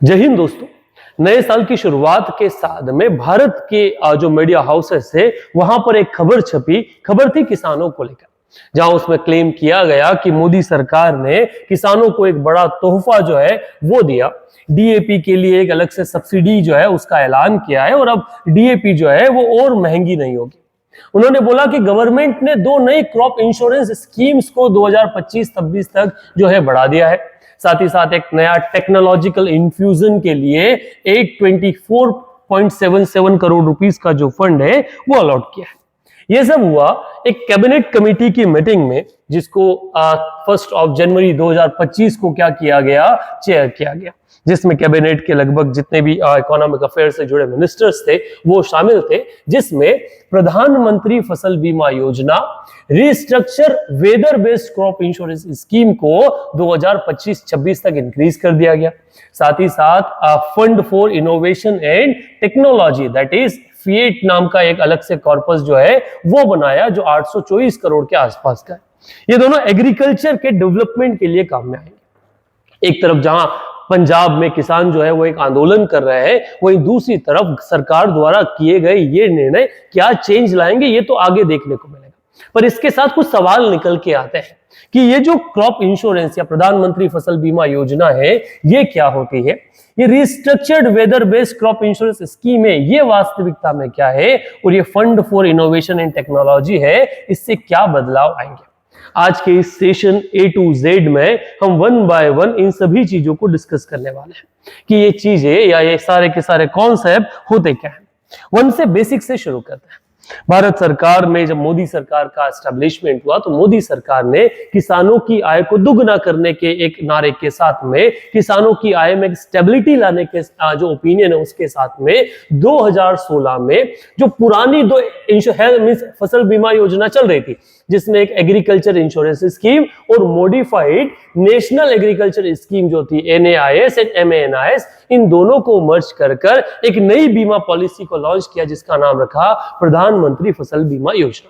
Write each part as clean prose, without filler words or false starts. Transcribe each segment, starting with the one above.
जय हिंद दोस्तों। नए साल की शुरुआत के साथ में भारत के जो मीडिया हाउसेस है वहां पर एक खबर थी किसानों को लेकर, जहां उसमें क्लेम किया गया कि मोदी सरकार ने किसानों को एक बड़ा तोहफा जो है वो दिया। डीएपी के लिए एक अलग से सब्सिडी जो है उसका ऐलान किया है और अब डीएपी जो है वो और महंगी नहीं होगी। उन्होंने बोला कि गवर्नमेंट ने 2 नई क्रॉप इंश्योरेंस स्कीम्स को 2025-26 तक जो है बढ़ा दिया है। साथ ही साथ एक नया टेक्नोलॉजिकल इन्फ्यूजन के लिए एक 24.77 करोड़ रुपीस का जो फंड है वो अलॉट किया है। यह सब हुआ एक कैबिनेट कमेटी की मीटिंग में, जिसको 1 जनवरी 2025 को क्या किया गया, चेयर किया गया, जिसमें कैबिनेट के लगभग जितने भी इकोनॉमिक अफेयर से जुड़े मिनिस्टर्स थे वो शामिल थे, जिसमें प्रधानमंत्री Fasal Bima Yojana, restructure weather based crop insurance scheme को 2025-26 तक इंक्रीज कर दिया गया। साथ ही साथ fund for innovation and technology, that is fiat नाम का एक अलग से कॉर्पस जो है वो बनाया, जो 824 करोड़ के आसपास का है। ये दोनों एग्रीकल्चर के डेवलपमेंट के लिए काम में आएंगे। एक तरफ जहां पंजाब में किसान जो है वो एक आंदोलन कर रहे हैं, वहीं दूसरी तरफ सरकार द्वारा किए गए ये निर्णय क्या चेंज लाएंगे ये तो आगे देखने को मिलेगा। पर इसके साथ कुछ सवाल निकल के आते हैं कि ये जो क्रॉप इंश्योरेंस या प्रधानमंत्री फसल बीमा योजना है ये क्या होती है, ये restructured weather based crop insurance scheme है, ये वास्तविकता में क्या है, और ये fund for innovation and technology है, इससे क्या बदलाव आएंगे। आज के इस सेशन A to Z में हम 1 by 1 इन सभी चीजों को डिस्कस करने वाले हैं कि ये चीजें या ये सारे के सारे कॉन्सेप्ट होते क्या हैं। 1 से बेसिक से शुरू करते हैं। भारत सरकार में जब मोदी सरकार का एस्टेब्लिशमेंट हुआ तो मोदी सरकार ने किसानों की आय को दुगना करने के एक नारे के साथ में, किसानों की आय में स्टेबिलिटी लाने के जो ओपिनियन है उसके साथ में 2016 में जो पुरानी दो फसल बीमा योजना चल रही थी, जिसमें एक एग्रीकल्चर इंश्योरेंस स्कीम और मॉडिफाइड नेशनल एग्रीकल्चर स्कीम जो थी NAIS एंड MANIS, इन दोनों को मर्ज कर एक नई बीमा पॉलिसी को लॉन्च किया, जिसका नाम रखा प्रधानमंत्री फसल बीमा योजना।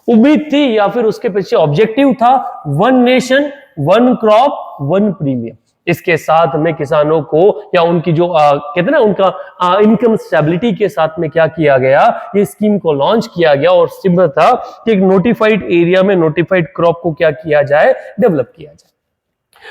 उम्मीद थी या फिर उसके पीछे ऑब्जेक्टिव था 1 नेशन 1 क्रॉप 1 प्रीमियम। इसके साथ में किसानों को या उनकी जो कहते हैं ना उनका इनकम स्टेबिलिटी के साथ में क्या किया गया, ये स्कीम को लॉन्च किया गया और सिंपल था कि एक नोटिफाइड एरिया में नोटिफाइड क्रॉप को क्या किया जाए, डेवलप किया जाए।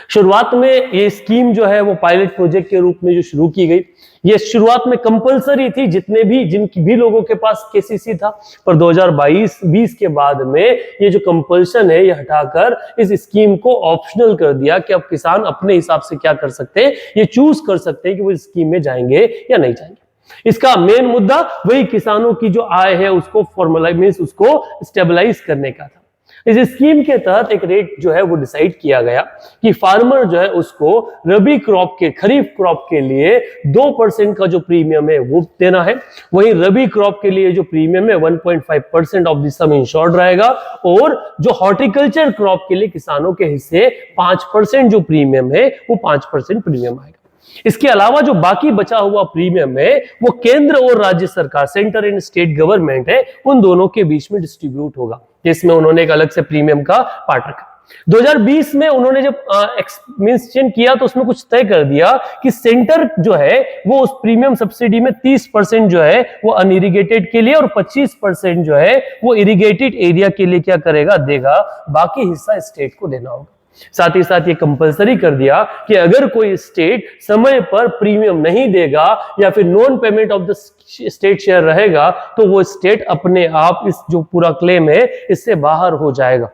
शुरुआत में ये स्कीम जो है वो पायलट प्रोजेक्ट के रूप में जो शुरू की गई, ये शुरुआत में कंपलसरी थी जिनकी भी लोगों के पास केसीसी था, पर 2022-20 के बाद में ये जो कंपल्शन है ये हटाकर इस स्कीम को ऑप्शनल कर दिया कि अब किसान अपने हिसाब से क्या कर सकते हैं, ये चूज कर सकते हैं कि वो इस स्कीम में जाएंगे या नहीं जाएंगे। इसका मेन मुद्दा वही किसानों की जो आय है उसको फॉर्मलाइज, उसको स्टेबलाइज करने का था। इस स्कीम के तहत एक रेट जो है वो डिसाइड किया गया कि फार्मर जो है उसको रबी क्रॉप के, खरीफ क्रॉप के लिए 2% का जो प्रीमियम है वो देना है, वहीं रबी क्रॉप के लिए जो प्रीमियम है 1.5% ऑफ द सम इंश्योर्ड रहेगा, और जो हॉर्टिकल्चर क्रॉप के लिए किसानों के हिस्से 5% जो प्रीमियम है वो 5% प्रीमियम आएगा। इसके अलावा जो बाकी बचा हुआ प्रीमियम है वो केंद्र और राज्य सरकार, सेंटर एंड स्टेट गवर्नमेंट है, उन दोनों के बीच में डिस्ट्रीब्यूट होगा, जिसमें उन्होंने एक अलग से प्रीमियम का पार्ट रखा। 2020 में उन्होंने जब एक्सपेंशन किया तो उसमें कुछ तय कर दिया कि सेंटर जो है वो उस प्रीमियम सब्सिडी में 30% जो है वो अनइरिगेटेड के लिए और 25% जो है वो इरिगेटेड एरिया के लिए क्या करेगा, देगा, बाकी हिस्सा स्टेट को देना होगा। साथ ही साथ ये कंपलसरी कर दिया कि अगर कोई स्टेट समय पर प्रीमियम नहीं देगा या फिर non payment of the state share रहेगा तो वो स्टेट अपने आप इस जो पूरा क्लेम है इससे बाहर हो जाएगा,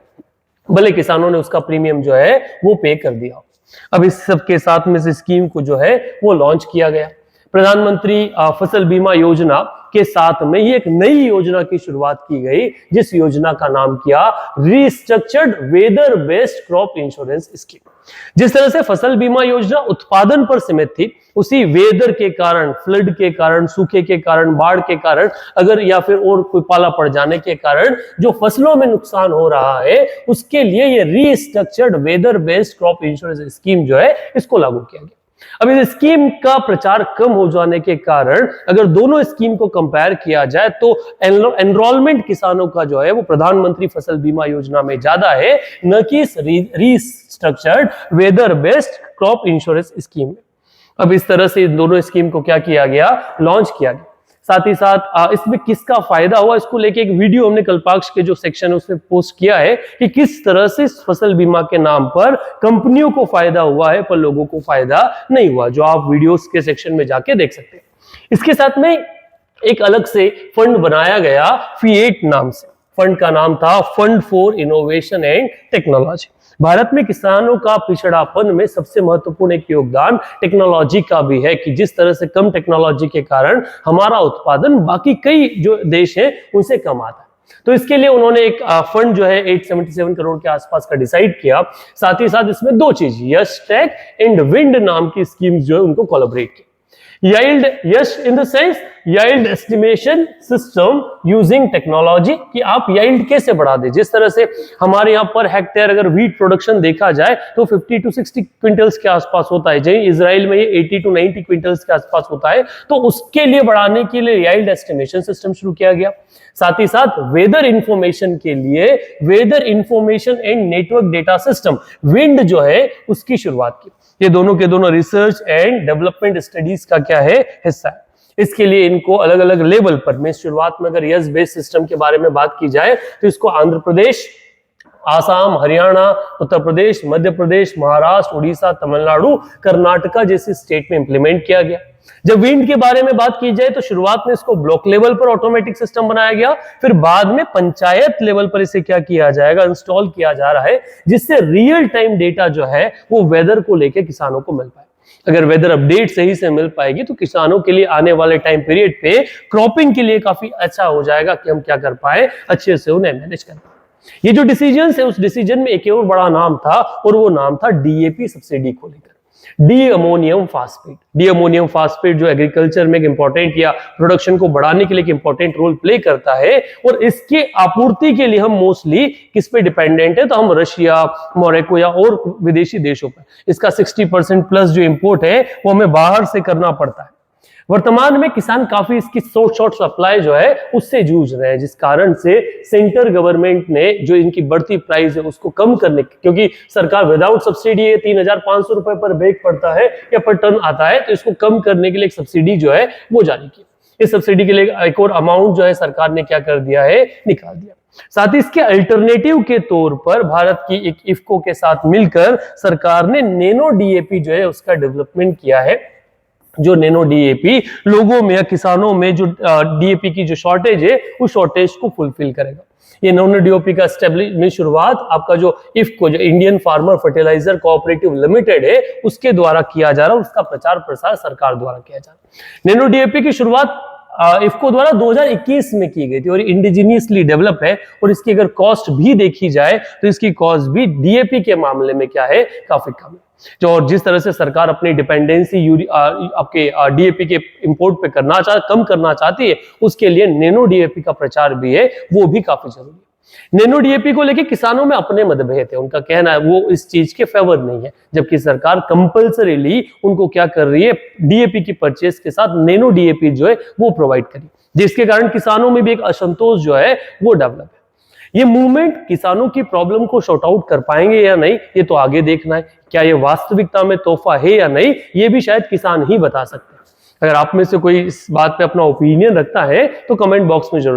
भले किसानों ने उसका प्रीमियम जो है वो पे कर दिया। अब इस सब के साथ में इस स्कीम को जो है वो लॉन्च किया गया। प्रधानमंत्री फसल बीमा योजना के साथ में ही एक नई योजना की शुरुआत की गई, जिस योजना का नाम किया restructured weather based crop insurance scheme. जिस तरह से फसल बीमा योजना उत्पादन पर सीमित थी, उसी वेदर के कारण, फ्लड के कारण, सूखे के कारण, बाढ़ के कारण, अगर या फिर और कोई पाला पड़ जाने के कारण जो फसलों में नुकसान हो रहा है, उसके लिए ये restructured weather based crop insurance scheme जो है इसको लागू किया गया। अब इस स्कीम का प्रचार कम हो जाने के कारण अगर दोनों स्कीम को कंपेयर किया जाए तो एनरोलमेंट किसानों का जो है वो प्रधानमंत्री फसल बीमा योजना में ज्यादा है, न कि restructured weather based crop insurance scheme में। अब इस तरह से इन दोनों स्कीम को क्या किया गया, लॉन्च किया गया। साथ ही साथ इसमें किसका फायदा हुआ, इसको लेके एक वीडियो हमने कल्पाक्ष के जो सेक्शन है उसमें पोस्ट किया है कि किस तरह से फसल बीमा के नाम पर कंपनियों को फायदा हुआ है पर लोगों को फायदा नहीं हुआ, जो आप वीडियोस के सेक्शन में जाके देख सकते हैं। इसके साथ में एक अलग से फंड बनाया गया फिएट नाम से। फंड का नाम था fund for innovation and technology. Bharat में किसानों का पिछड़ापन में सबसे महत्वपूर्ण एक योगदान टेक्नोलॉजी का भी है कि जिस तरह से कम टेक्नोलॉजी के कारण हमारा उत्पादन बाकी कई जो देश हैं उनसे कम आता है। तो इसके लिए उन्होंने एक फंड जो है 877 करोड़ के आसपास का डिसाइड किया। साथ ही साथ इसमें दो चीज यश टेक एंड विंड नाम की स्कीम्स जो है उनको कोलैबोरेट किया। Yield, Yash in the sense yield estimation system using technology, कि आप yield कैसे बढ़ा दे। जिस तरह से हमारे यहाँ पर हेक्टेयर अगर व्हीट प्रोडक्शन देखा जाए तो 50 to 60 क्विंटल्स के आसपास होता है, जहीं इजराइल में ये 80 to 90 क्विंटल्स के आसपास होता है। तो उसके लिए बढ़ाने के लिए yield estimation सिस्टम शुरू किया गया। साथ ही साथ वेदर इंफॉर्मेशन के लिए weather information and network data system wind जो है उसकी शुरुआत की। ये दोनों के दोनों रिसर्च एंड डेवलपमेंट स्टडीज का क्या है, हिस्सा है। इसके लिए इनको अलग अलग लेवल पर, में शुरुआत में अगर यस बेस्ड सिस्टम के बारे में बात की जाए तो इसको आंध्र प्रदेश, आसाम, हरियाणा, उत्तर प्रदेश, मध्य प्रदेश, महाराष्ट्र, उड़ीसा, तमिलनाडु, कर्नाटका जैसी स्टेट में इंप्लीमेंट किया गया। जब विंड के बारे में बात की जाए तो शुरुआत में इसको ब्लॉक लेवल पर ऑटोमेटिक सिस्टम बनाया गया, फिर बाद में पंचायत लेवल पर इसे क्या किया जाएगा, इंस्टॉल किया जा रहा है, जिससे रियल टाइम डेटा जो है वो वेदर को लेकर किसानों को मिल पाए। अगर वेदर अपडेट सही से मिल पाएगी तो किसानों के लिए आने वाले टाइम पीरियड पे क्रॉपिंग के लिए काफी अच्छा हो जाएगा कि हम क्या कर पाए, अच्छे से उन्हें मैनेज कर पाए। ये जो डिसीजन है उस डिसीजन में एक और बड़ा नाम था और वो नाम था डीएपी सब्सिडी को लेकर, D ammonium phosphate. D ammonium phosphate जो एग्रीकल्चर में एक इंपॉर्टेंट या प्रोडक्शन को बढ़ाने के लिए एक इंपॉर्टेंट रोल प्ले करता है, और इसके आपूर्ति के लिए हम मोस्टली किस पे डिपेंडेंट है, तो हम रशिया, मोरक्को या और विदेशी देशों पर। इसका 60% प्लस जो इंपोर्ट है वो हमें बाहर से करना पड़ता है। वर्तमान में किसान काफी इसकी शॉर्ट सप्लाई जो है उससे जूझ रहे हैं, जिस कारण से सेंटर गवर्नमेंट ने जो इनकी बढ़ती प्राइस है उसको कम करने, क्योंकि सरकार विदाउट सब्सिडी 3,500 रुपए पर बैग पड़ता है या पर टन आता है, तो इसको कम करने के लिए एक सब्सिडी जो है वो जारी की। इस सब्सिडी के लिए एक और अमाउंट जो है सरकार ने क्या कर दिया है, निकाल दिया। साथ ही इसके अल्टरनेटिव के तौर पर भारत की एक इफ्को के साथ मिलकर सरकार ने नैनो डीएपी जो है उसका डेवलपमेंट किया है। जो नैनो डीएपी लोगों में या किसानों में जो डीएपी की जो शॉर्टेज है उस शॉर्टेज को फुलफिल करेगा। ये नैनो डीएपी का एस्टेब्लिशमेंट शुरुआत आपका जो इफ्को, जो Indian farmer fertiliser cooperative limited है, उसके द्वारा किया जा रहा है। उसका प्रचार प्रसार सरकार द्वारा किया जा रहा है। नैनो डीएपी की शुरुआत इफ्को द्वारा 2021 में की गई थी और इंडिजिनियसली डेवलप है, और इसकी अगर कॉस्ट भी देखी जाए तो इसकी कॉस्ट भी डीएपी के मामले में क्या है, काफी कम है। जो और जिस तरह से सरकार अपनी डिपेंडेंसी आपके डीएपी के इंपोर्ट पे कम करना चाहती है, उसके लिए नैनो डीएपी का प्रचार भी है, वो भी काफी जरूरी है। नैनो डीएपी को लेकर किसानों में अपने मतभेद है। उनका कहना है वो इस चीज के फेवर नहीं है, जबकि सरकार कंपल्सरीली उनको क्या कर रही है, डीएपी की परचेस के साथ नैनो डीएपी जो है वो प्रोवाइड करी, जिसके कारण किसानों में भी एक असंतोष जो है वो डेवलप है। ये मूवमेंट किसानों की प्रॉब्लम को शॉर्ट आउट कर पाएंगे या नहीं, ये तो आगे देखना है। क्या ये वास्तविकता में तोहफा है या नहीं, ये भी शायद किसान ही बता सकते हैं। अगर आप में से कोई इस बात पे अपना ओपिनियन रखता है तो कमेंट बॉक्स में जरूर